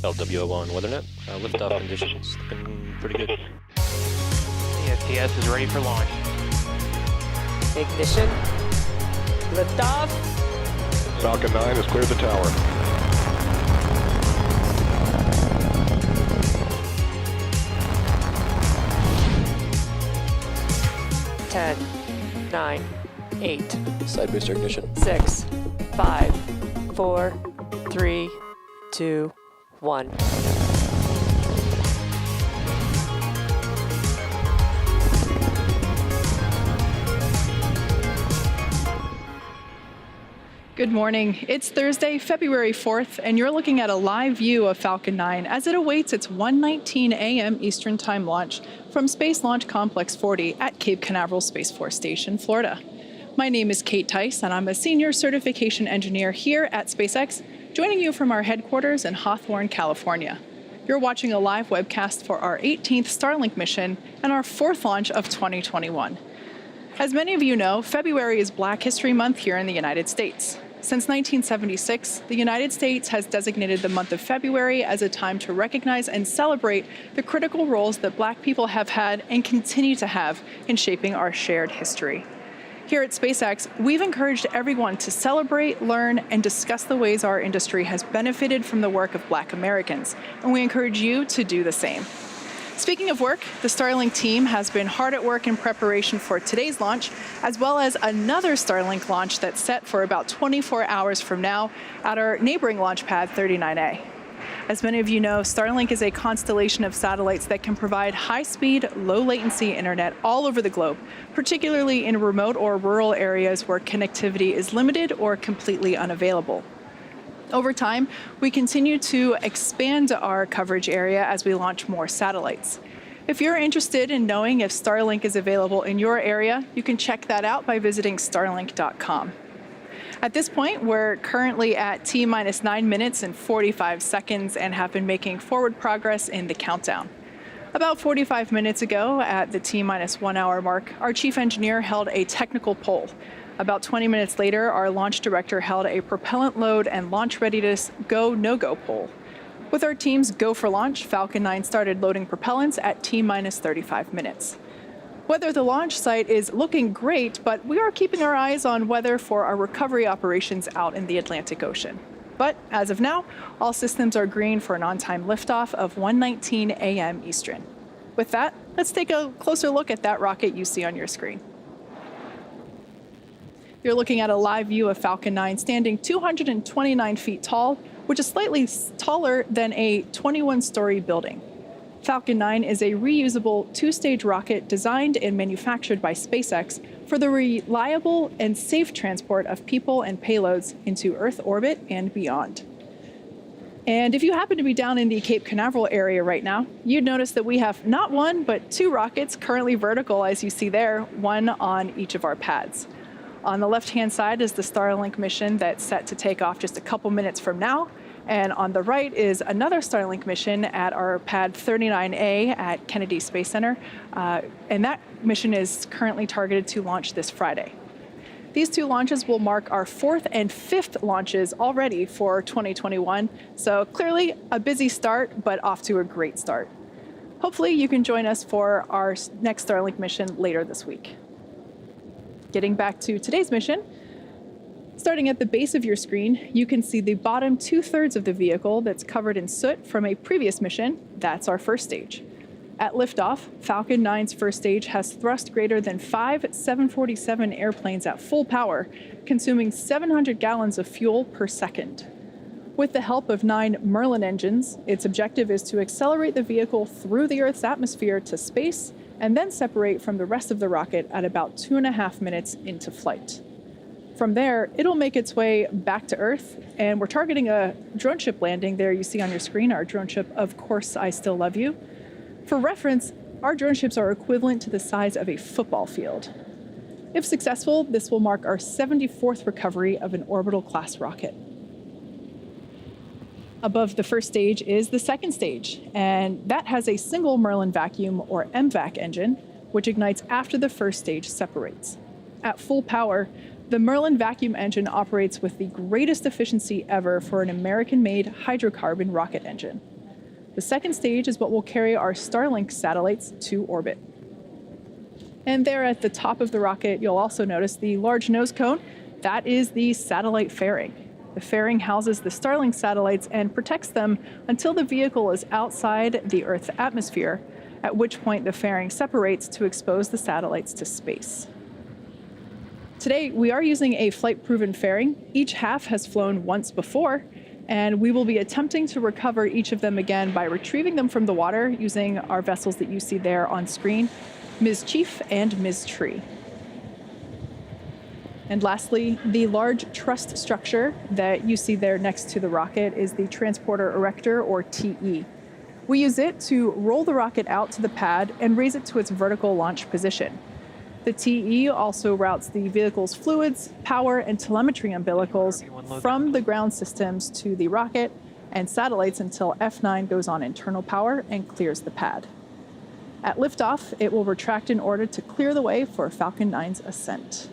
LWO1 WeatherNet. Liftoff conditions looking pretty good. The STS is ready for launch. Ignition. Liftoff. Falcon 9 has cleared the tower. Ten, 9, 8, Side booster ignition. 6, 5, 4, 3, 2, 1. Good morning. It's Thursday, February 4th, and you're looking at a live view of Falcon 9 as it awaits its 1:19 a.m. Eastern Time launch from Space Launch Complex 40 at Cape Canaveral Space Force Station, Florida. My name is Kate Tice, and I'm a senior certification engineer here at SpaceX, joining you from our headquarters in Hawthorne, California. You're watching a live webcast for our 18th Starlink mission and our 4th launch of 2021. As many of you know, February is Black History Month here in the United States. Since 1976, the United States has designated the month of February as a time to recognize and celebrate the critical roles that Black people have had and continue to have in shaping our shared history. Here at SpaceX, we've encouraged everyone to celebrate, learn, and discuss the ways our industry has benefited from the work of Black Americans, and we encourage you to do the same. Speaking of work, the Starlink team has been hard at work in preparation for today's launch, as well as another Starlink launch that's set for about 24 hours from now at our neighboring launch pad 39A. As many of you know, Starlink is a constellation of satellites that can provide high-speed, low-latency internet all over the globe, particularly in remote or rural areas where connectivity is limited or completely unavailable. Over time, we continue to expand our coverage area as we launch more satellites. If you're interested in knowing if Starlink is available in your area, you can check that out by visiting starlink.com. At this point, we're currently at T-minus 9 minutes and 45 seconds and have been making forward progress in the countdown. About 45 minutes ago, at the T-minus 1 hour mark, our chief engineer held a technical poll. About 20 minutes later, our launch director held a propellant load and launch readiness go, no-go poll. With our team's go for launch, Falcon 9 started loading propellants at T-minus 35 minutes. Weather at the launch site is looking great, but we are keeping our eyes on weather for our recovery operations out in the Atlantic Ocean. But as of now, all systems are green for an on-time liftoff of 1:19 a.m. Eastern. With that, let's take a closer look at that rocket you see on your screen. You're looking at a live view of Falcon 9 standing 229 feet tall, which is slightly taller than a 21-story building. Falcon 9 is a reusable two-stage rocket designed and manufactured by SpaceX for the reliable and safe transport of people and payloads into Earth orbit and beyond. And if you happen to be down in the Cape Canaveral area right now, you'd notice that we have not one, but 2 rockets currently vertical, as you see there, one on each of our pads. On the left-hand side is the Starlink mission that's set to take off just a couple minutes from now. And on the right is another Starlink mission at our pad 39A at Kennedy Space Center. And that mission is currently targeted to launch this Friday. These 2 launches will mark our 4th and 5th launches already for 2021. So clearly a busy start, but off to a great start. Hopefully you can join us for our next Starlink mission later this week. Getting back to today's mission, starting at the base of your screen, you can see the bottom 2/3 of the vehicle that's covered in soot from a previous mission. That's our first stage. At liftoff, Falcon 9's first stage has thrust greater than 5 747 airplanes at full power, consuming 700 gallons of fuel per second. With the help of 9 Merlin engines, its objective is to accelerate the vehicle through the Earth's atmosphere to space and then separate from the rest of the rocket at about 2.5 minutes into flight. From there, it'll make its way back to Earth, and we're targeting a drone ship landing there you see on your screen, our drone ship, Of Course I Still Love You. For reference, our drone ships are equivalent to the size of a football field. If successful, this will mark our 74th recovery of an orbital class rocket. Above the first stage is the second stage, and that has a single Merlin vacuum or MVAC engine, which ignites after the first stage separates. At full power, the Merlin vacuum engine operates with the greatest efficiency ever for an American-made hydrocarbon rocket engine. The second stage is what will carry our Starlink satellites to orbit. And there at the top of the rocket, you'll also notice the large nose cone. That is the satellite fairing. The fairing houses the Starlink satellites and protects them until the vehicle is outside the Earth's atmosphere, at which point the fairing separates to expose the satellites to space. Today, we are using a flight-proven fairing. Each half has flown once before, and we will be attempting to recover each of them again by retrieving them from the water using our vessels that you see there on screen, Ms. Chief and Ms. Tree. And lastly, the large truss structure that you see there next to the rocket is the Transporter Erector, or TE. We use it to roll the rocket out to the pad and raise it to its vertical launch position. The TE also routes the vehicle's fluids, power, and telemetry umbilicals from the ground systems to the rocket and satellites until F9 goes on internal power and clears the pad. At liftoff, it will retract in order to clear the way for Falcon 9's ascent.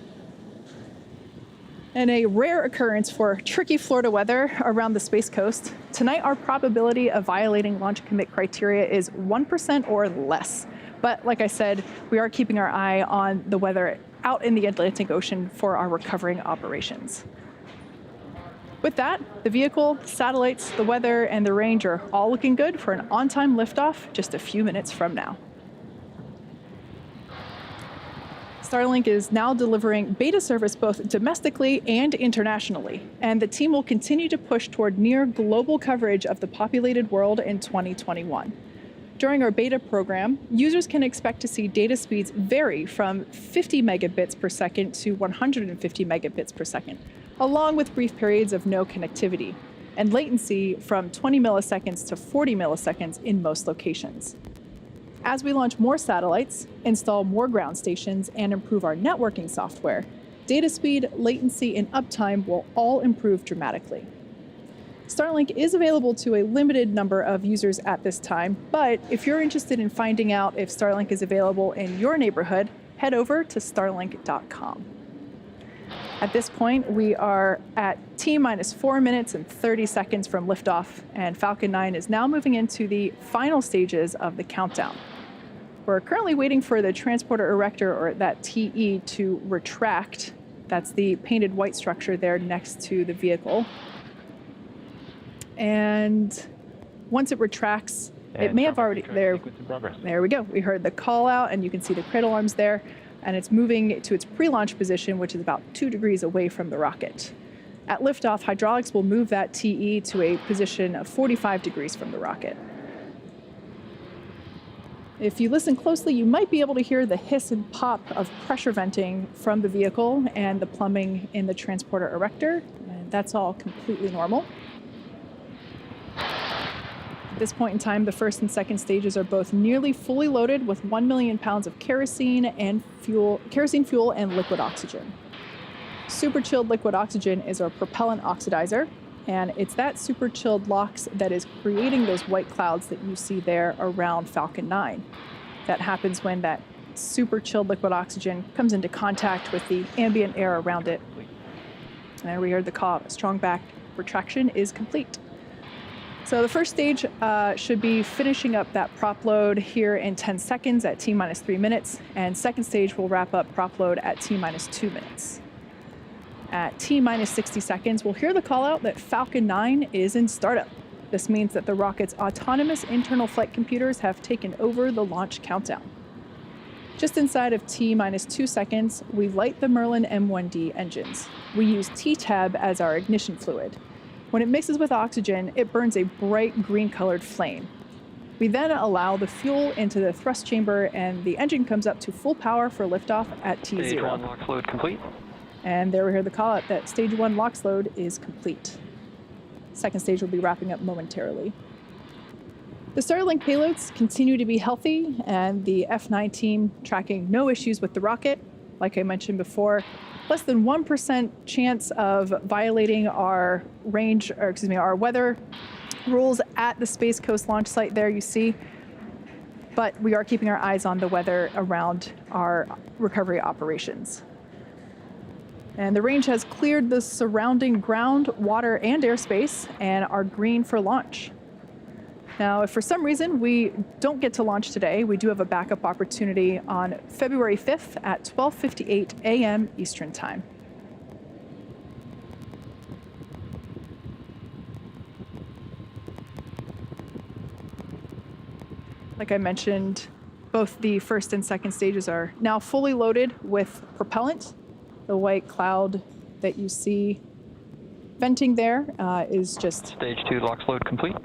In a rare occurrence for tricky Florida weather around the Space Coast, tonight our probability of violating launch commit criteria is 1% or less. But like I said, we are keeping our eye on the weather out in the Atlantic Ocean for our recovering operations. With that, the vehicle, satellites, the weather, and the range are all looking good for an on-time liftoff just a few minutes from now. Starlink is now delivering beta service both domestically and internationally, and the team will continue to push toward near global coverage of the populated world in 2021. During our beta program, users can expect to see data speeds vary from 50 megabits per second to 150 megabits per second, along with brief periods of no connectivity, and latency from 20 milliseconds to 40 milliseconds in most locations. As we launch more satellites, install more ground stations, and improve our networking software, data speed, latency, and uptime will all improve dramatically. Starlink is available to a limited number of users at this time, but if you're interested in finding out if Starlink is available in your neighborhood, head over to starlink.com. At this point, we are at T-minus 4 minutes and 30 seconds from liftoff, and Falcon 9 is now moving into the final stages of the countdown. We're currently waiting for the Transporter Erector, or that TE, to retract. That's the painted white structure there next to the vehicle. And once it retracts, it may have already, there we go. We heard the call out, and you can see the cradle arms there. And it's moving to its pre-launch position, which is about 2 degrees away from the rocket. At liftoff, hydraulics will move that TE to a position of 45 degrees from the rocket. If you listen closely, you might be able to hear the hiss and pop of pressure venting from the vehicle and the plumbing in the Transporter Erector, and that's all completely normal. At this point in time, the first and second stages are both nearly fully loaded with 1 million pounds of kerosene fuel and liquid oxygen. Super chilled liquid oxygen is our propellant oxidizer, and it's that super chilled LOX that is creating those white clouds that you see there around Falcon 9. That happens when that super chilled liquid oxygen comes into contact with the ambient air around it. And there we heard the call. Strong back retraction is complete. So the first stage should be finishing up that prop load here in 10 seconds at T-minus 3 minutes, and second stage will wrap up prop load at T-minus 2 minutes. At T-minus 60 seconds, we'll hear the call out that Falcon 9 is in startup. This means that the rocket's autonomous internal flight computers have taken over the launch countdown. Just inside of T-minus 2 seconds, we light the Merlin M1D engines. We use T-Tab as our ignition fluid. When it mixes with oxygen, it burns a bright green-colored flame. We then allow the fuel into the thrust chamber, and the engine comes up to full power for liftoff at T0. Stage 1 LOX load complete. And there we hear the call out that stage 1 LOX load is complete. Second stage will be wrapping up momentarily. The Starlink payloads continue to be healthy, and the F9 team tracking no issues with the rocket. Like I mentioned before, less than 1% chance of violating our our weather rules at the Space Coast launch site there you see. But we are keeping our eyes on the weather around our recovery operations. And the range has cleared the surrounding ground, water, and airspace and are green for launch. Now, if for some reason we don't get to launch today, we do have a backup opportunity on February 5th at 12:58 a.m. Eastern Time. Like I mentioned, both the first and second stages are now fully loaded with propellant. The white cloud that you see venting there is just... Stage 2 LOX load complete.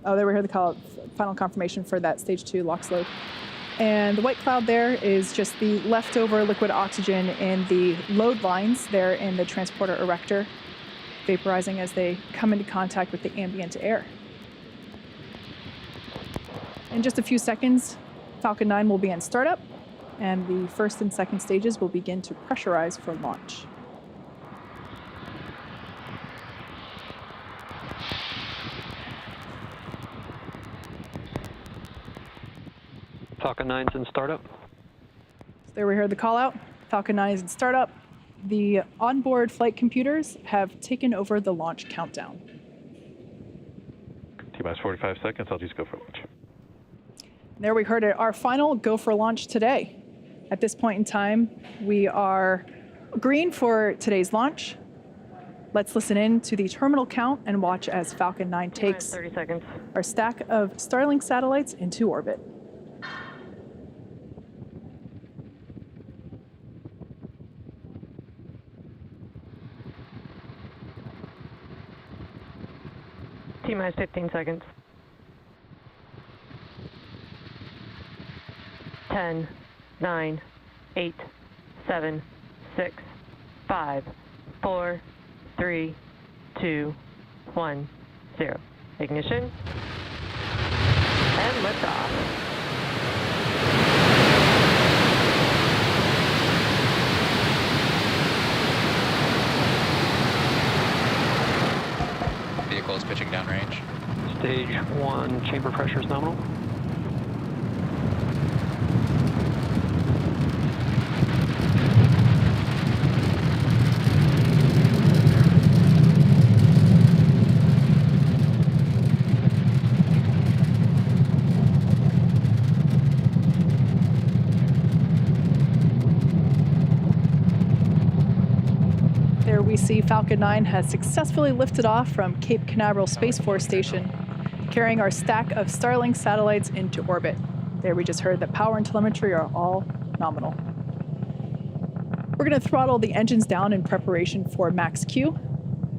Oh, there we heard the call, final confirmation for that stage 2 LOX load. And the white cloud there is just the leftover liquid oxygen in the load lines there in the transporter erector, vaporizing as they come into contact with the ambient air. In just a few seconds, Falcon 9 will be in startup, and the first and second stages will begin to pressurize for launch. Falcon 9's in startup. So there we heard the call out. Falcon 9 is in startup. The onboard flight computers have taken over the launch countdown. T-minus 45 seconds. I'll just go for launch. There we heard it, our final go for launch today. At this point in time, we are green for today's launch. Let's listen in to the terminal count and watch as Falcon 9 takes 30 seconds. our stack of Starlink satellites into orbit. T-minus 15 seconds. 10, 9, 8, 7, 6, 5, 4, 3, 2, 1, 0. Ignition. And liftoff. Vehicle is pitching downrange. Stage 1 chamber pressure is nominal. There we see Falcon 9 has successfully lifted off from Cape Canaveral Space Force Station, carrying our stack of Starlink satellites into orbit. There we just heard that power and telemetry are all nominal. We're going to throttle the engines down in preparation for max Q.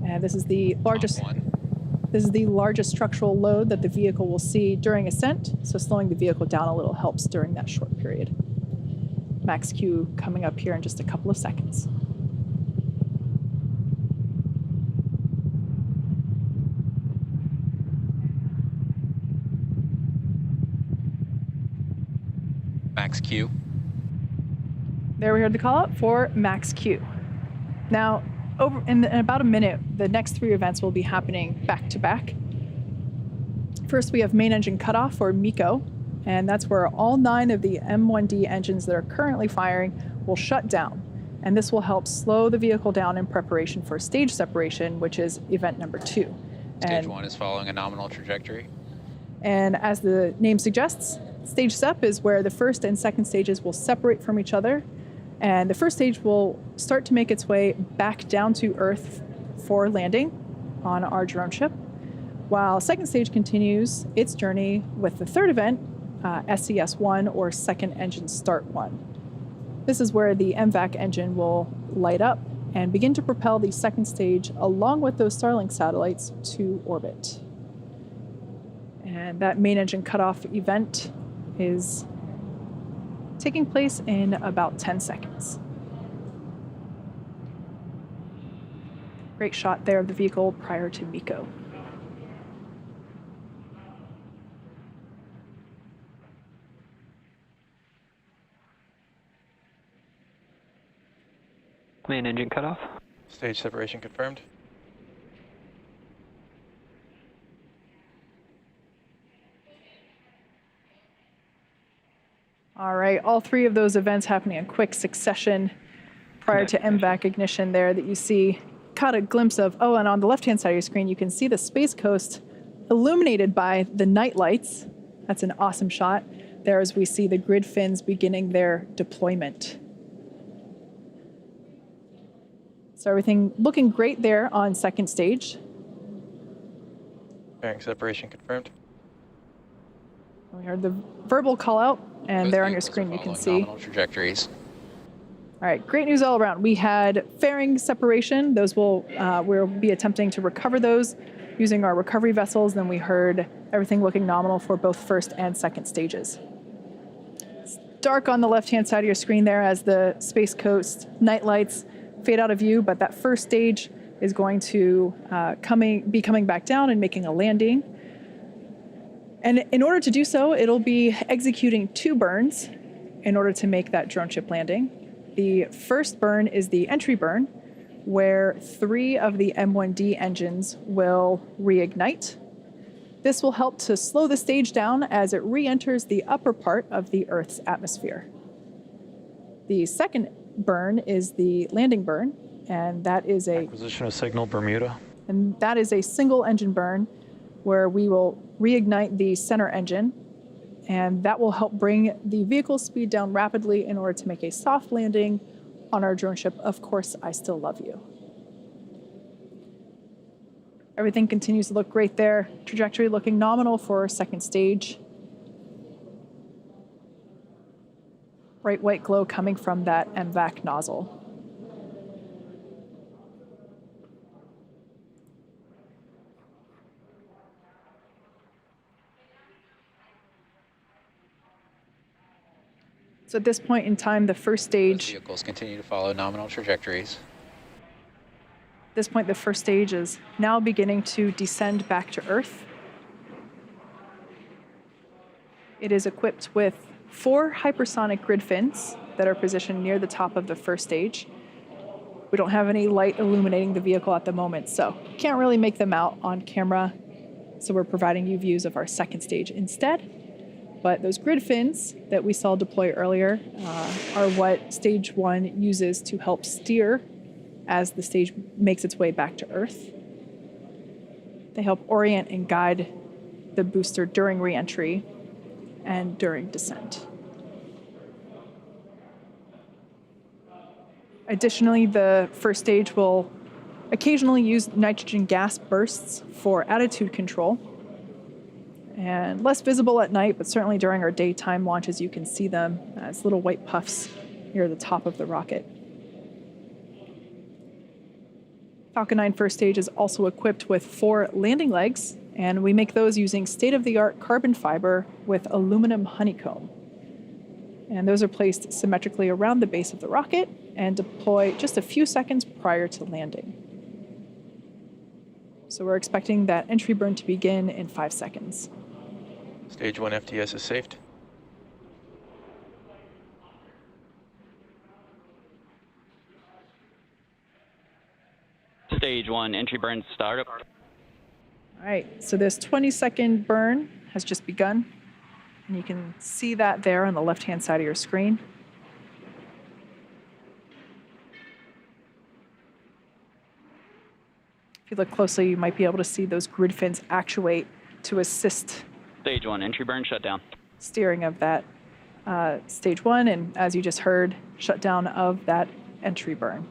And this is the largest structural load that the vehicle will see during ascent, so slowing the vehicle down a little helps during that short period. Max Q coming up here in just a couple of seconds. Max Q. There we heard the call out for max Q. Now, in about a minute, the next three events will be happening back to back. First, we have main engine cutoff, or MECO, and that's where all 9 of the M1D engines that are currently firing will shut down. And this will help slow the vehicle down in preparation for stage separation, which is event number 2. Stage 1 is following a nominal trajectory. And as the name suggests, stage sep is where the first and second stages will separate from each other. And the first stage will start to make its way back down to Earth for landing on our drone ship, while second stage continues its journey with the third event, SES-1, or second engine start 1. This is where the MVAC engine will light up and begin to propel the second stage along with those Starlink satellites to orbit. And that main engine cutoff event is taking place in about 10 seconds. Great shot there of the vehicle prior to MECO. Main engine cutoff. Stage separation confirmed. All right, all 3 of those events happening in quick succession prior to MVAC ignition there that you see. Caught a glimpse of, oh, and on the left-hand side of your screen, you can see the Space Coast illuminated by the night lights. That's an awesome shot there as we see the grid fins beginning their deployment. So everything looking great there on second stage. Bearing separation confirmed. We heard the verbal call out, and Both there on your vehicles are screen you can following see. nominal trajectories. All right, great news all around. We had fairing separation. Those we'll be attempting to recover those using our recovery vessels. Then we heard everything looking nominal for both first and second stages. It's dark on the left-hand side of your screen there as the Space Coast night lights fade out of view, but that first stage is going to be coming back down and making a landing. And in order to do so, it'll be executing 2 burns in order to make that drone ship landing. The first burn is the entry burn, where 3 of the M1D engines will reignite. This will help to slow the stage down as it re-enters the upper part of the Earth's atmosphere. The second burn is the landing burn, and that is Acquisition of signal, Bermuda. a single engine burn where we will reignite the center engine, and that will help bring the vehicle speed down rapidly in order to make a soft landing on our drone ship. Of course, I still love you. Everything continues to look great there. Trajectory looking nominal for second stage. Bright white glow coming from that MVAC nozzle. So at this point in time, the first Both stage, vehicles continue to follow nominal trajectories. at this point, the first stage is now beginning to descend back to Earth. It is equipped with 4 hypersonic grid fins that are positioned near the top of the first stage. We don't have any light illuminating the vehicle at the moment, so can't really make them out on camera. So we're providing you views of our second stage instead. But those grid fins that we saw deploy earlier are what stage 1 uses to help steer as the stage makes its way back to Earth. They help orient and guide the booster during re-entry and during descent. Additionally, the first stage will occasionally use nitrogen gas bursts for attitude control. And less visible at night, but certainly during our daytime launches, you can see them as little white puffs near the top of the rocket. Falcon 9 first stage is also equipped with 4 landing legs, and we make those using state-of-the-art carbon fiber with aluminum honeycomb. And those are placed symmetrically around the base of the rocket and deploy just a few seconds prior to landing. So we're expecting that entry burn to begin in 5 seconds. Stage 1 FTS is saved. Stage 1 entry burn startup. All right, so this 20-second burn has just begun, and you can see that there on the left-hand side of your screen. If you look closely, you might be able to see those grid fins actuate to assist Stage 1 entry burn shutdown. steering of that stage 1, and as you just heard, shutdown of that entry burn.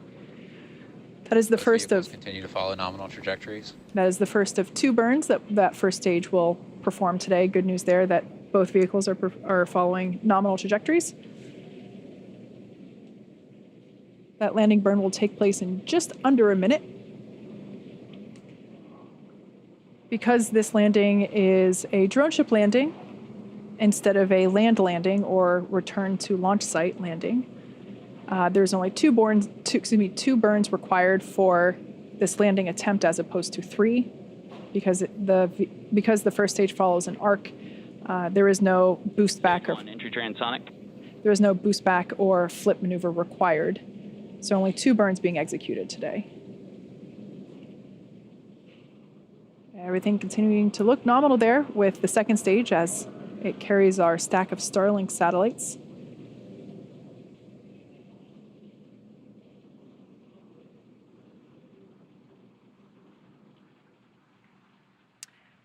That is the Both first vehicles of continue to follow nominal trajectories. that is the first of 2 burns that first stage will perform today. Good news there that both vehicles are following nominal trajectories. That landing burn will take place in just under a minute. Because this landing is a drone ship landing instead of a land landing or return to launch site landing, there's only 2 burns required for this landing attempt as opposed to 3, because the first stage follows an arc. There is no boost back or Entry transonic. there is no boost back or flip maneuver required. So only 2 burns being executed today. Everything continuing to look nominal there with the second stage as it carries our stack of Starlink satellites.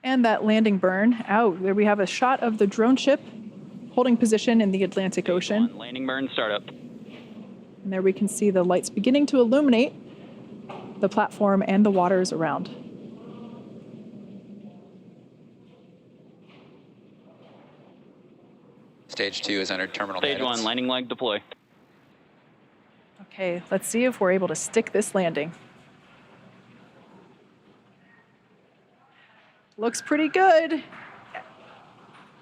And that landing burn out. There we have a shot of the drone ship holding position in the Atlantic Ocean. Stage 1, landing burn startup. And there we can see the lights beginning to illuminate the platform and the waters around. Stage 2 has entered terminal Stage guidance. 1, landing leg deploy. Okay, let's see if we're able to stick this landing. Looks pretty good.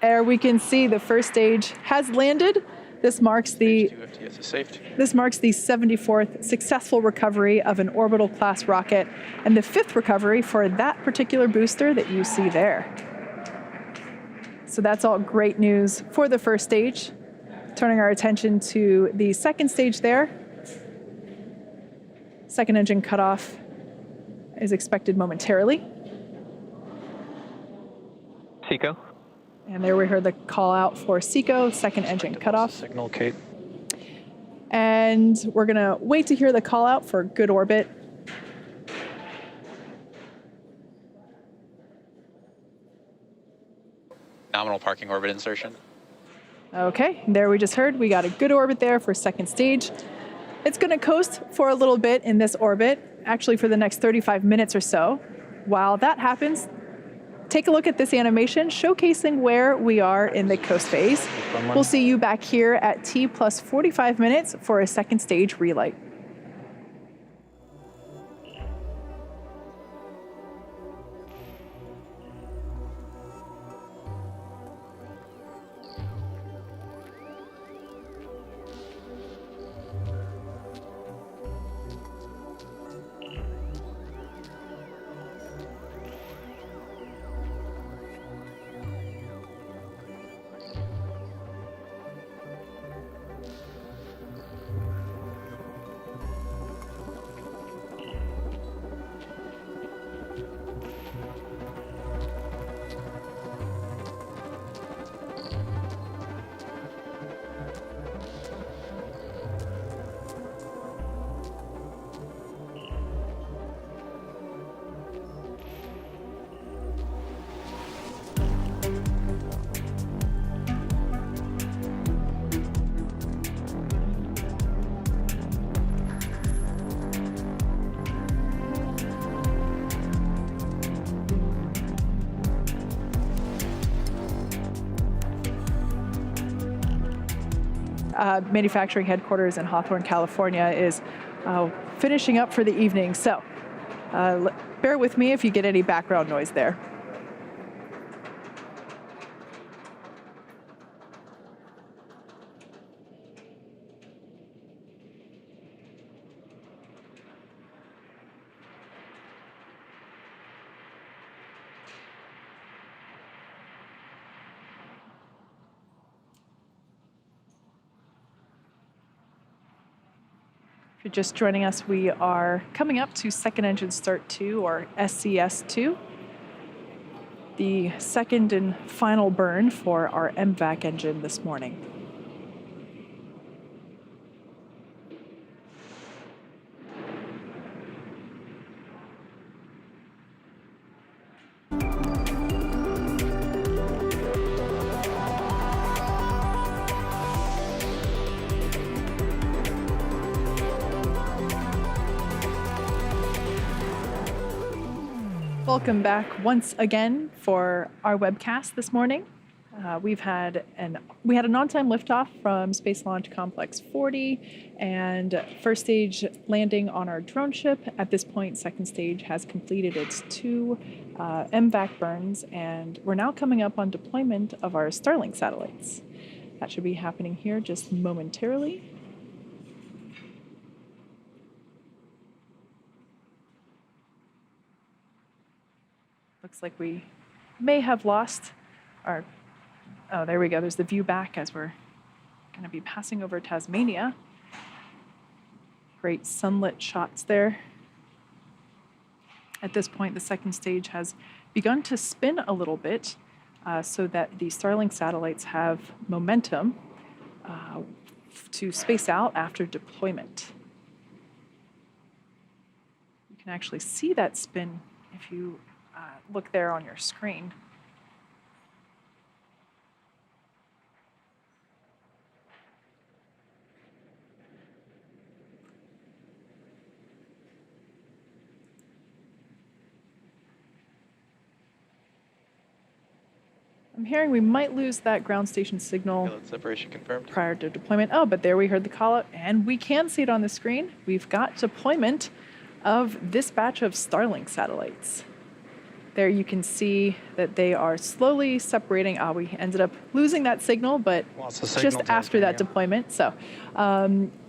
There we can see the first stage has landed. This marks the Stage 2 FTS is saved. This marks the 74th successful recovery of an orbital class rocket and the 5th recovery for that particular booster that you see there. So that's all great news for the first stage. Turning our attention to the second stage there. Second engine cutoff is expected momentarily. Seco. And there we heard the call out for SECO, second engine cutoff. Signal, Kate. And we're gonna wait to hear the call out for good orbit. Nominal parking orbit insertion. Okay, there we just heard we got a good orbit there for second stage. It's gonna coast for a little bit in this orbit, actually for the next 35 minutes or so. While that happens, take a look at this animation showcasing where we are in the coast phase. We'll see you back here at T plus 45 minutes for a second stage relight. Manufacturing headquarters in Hawthorne, California is finishing up for the evening. So bear with me if you get any background noise there. If you're just joining us, we are coming up to second engine start 2, or SCS2, the second and final burn for our MVAC engine this morning. Welcome back once again for our webcast this morning. We had an on-time liftoff from Space Launch Complex 40 and first stage landing on our drone ship. At this point, second stage has completed its 2 MVAC burns, and we're now coming up on deployment of our Starlink satellites. That should be happening here just momentarily. Looks like we may have lost our, oh, there we go. There's the view back as we're going to be passing over Tasmania. Great sunlit shots there. At this point, the second stage has begun to spin a little bit so that the Starlink satellites have momentum to space out after deployment. You can actually see that spin if you look there on your screen. I'm hearing we might lose that ground station signal Payload separation confirmed. prior to deployment. Oh, but there we heard the call out, and we can see it on the screen. We've got deployment of this batch of Starlink satellites. There you can see that they are slowly separating. We ended up losing that signal, but just after that deployment. So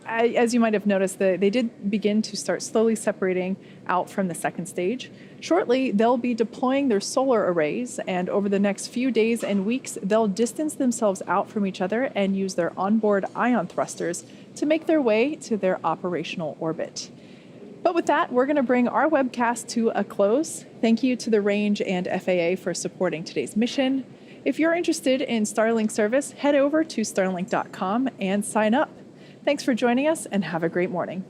as you might have noticed, they did begin to start slowly separating out from the second stage. Shortly, they'll be deploying their solar arrays, and over the next few days and weeks, they'll distance themselves out from each other and use their onboard ion thrusters to make their way to their operational orbit. But with that, we're going to bring our webcast to a close. Thank you to the Range and FAA for supporting today's mission. If you're interested in Starlink service, head over to starlink.com and sign up. Thanks for joining us, and have a great morning.